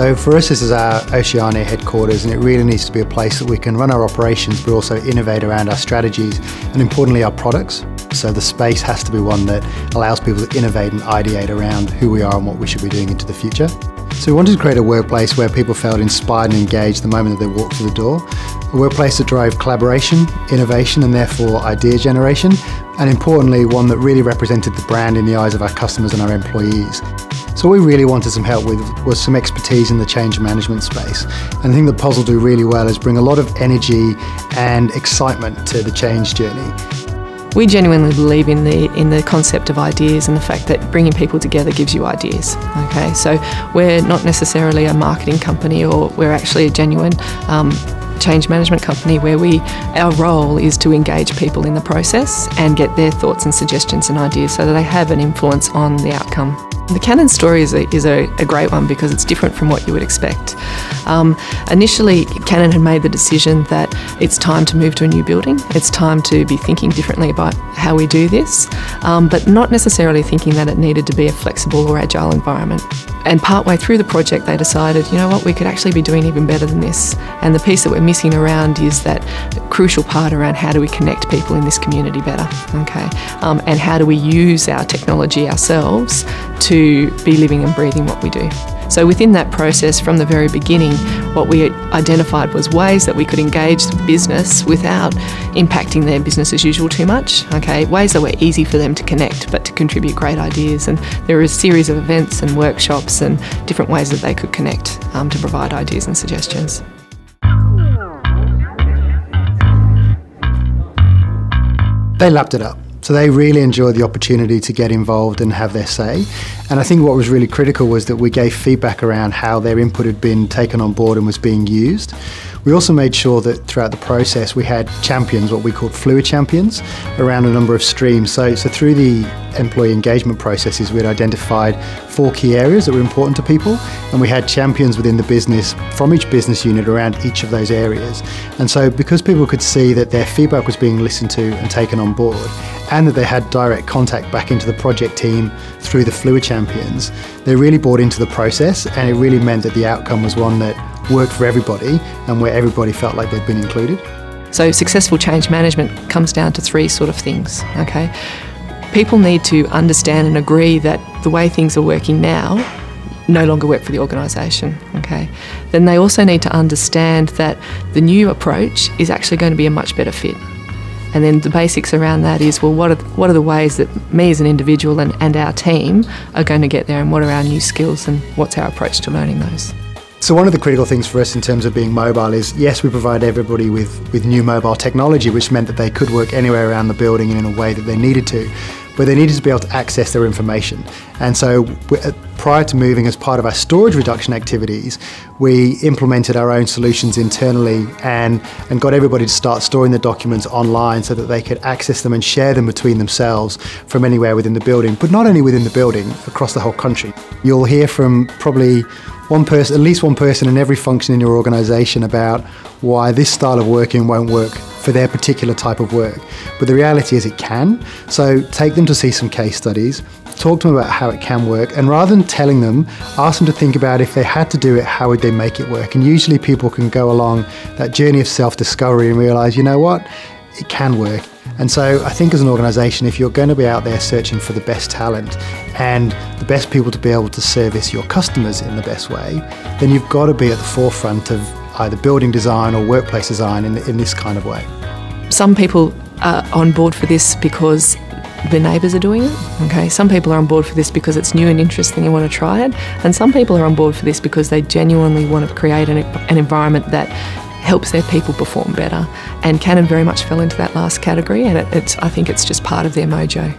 So for us, this is our Oceania headquarters, and it really needs to be a place that we can run our operations but also innovate around our strategies and importantly our products. So the space has to be one that allows people to innovate and ideate around who we are and what we should be doing into the future. So we wanted to create a workplace where people felt inspired and engaged the moment that they walked through the door. A workplace that drove collaboration, innovation and therefore idea generation, and importantly one that really represented the brand in the eyes of our customers and our employees. So what we really wanted some help with was some expertise in the change management space. And the thing that Puzzle do really well is bring a lot of energy and excitement to the change journey. We genuinely believe in the concept of ideas and the fact that bringing people together gives you ideas. Okay, so we're not necessarily a marketing company, or we're actually a genuine change management company where our role is to engage people in the process and get their thoughts and suggestions and ideas so that they have an influence on the outcome. The Canon story is a great one because it's different from what you would expect. Initially, Canon had made the decision that it's time to move to a new building. It's time to be thinking differently about how we do this, but not necessarily thinking that it needed to be a flexible or agile environment. And partway through the project, they decided, you know what, we could actually be doing even better than this. And the piece that we're missing around is that crucial part around how do we connect people in this community better, okay? And how do we use our technology ourselves to be living and breathing what we do. So within that process, from the very beginning, what we identified was ways that we could engage the business without impacting their business as usual too much, okay? Ways that were easy for them to connect but to contribute great ideas. And there are a series of events and workshops and different ways that they could connect to provide ideas and suggestions. They lapped it up. So they really enjoyed the opportunity to get involved and have their say. And I think what was really critical was that we gave feedback around how their input had been taken on board and was being used. We also made sure that throughout the process we had champions, what we called fluid champions, around a number of streams. So through the employee engagement processes we had identified 4 key areas that were important to people, and we had champions within the business from each business unit around each of those areas. And so because people could see that their feedback was being listened to and taken on board, and that they had direct contact back into the project team through the fluid champions, they really bought into the process, and it really meant that the outcome was one that worked for everybody and where everybody felt like they'd been included. So successful change management comes down to 3 sort of things, okay? People need to understand and agree that the way things are working now no longer work for the organisation, okay? Then they also need to understand that the new approach is actually going to be a much better fit. And then the basics around that is, well, what are the ways that me as an individual and our team are going to get there, and what are our new skills and what's our approach to learning those? So one of the critical things for us in terms of being mobile is, yes, we provide everybody with new mobile technology, which meant that they could work anywhere around the building and in a way that they needed to, but they needed to be able to access their information. And so prior to moving, as part of our storage reduction activities, we implemented our own solutions internally and got everybody to start storing the documents online so that they could access them and share them between themselves from anywhere within the building, but not only within the building, across the whole country. You'll hear from probably at least one person in every function in your organisation about why this style of working won't work for their particular type of work. But the reality is it can. So take them to see some case studies, talk to them about how it can work, and rather than telling them, ask them to think about if they had to do it, how would they make it work? And usually people can go along that journey of self-discovery and realise, you know what, it can work. And so I think as an organisation, if you're going to be out there searching for the best talent and the best people to be able to service your customers in the best way, then you've got to be at the forefront of either building design or workplace design in this kind of way. Some people are on board for this because their neighbours are doing it, okay? Some people are on board for this because it's new and interesting and want to try it, and some people are on board for this because they genuinely want to create an environment that helps their people perform better. And Canon very much fell into that last category, and I think it's just part of their mojo.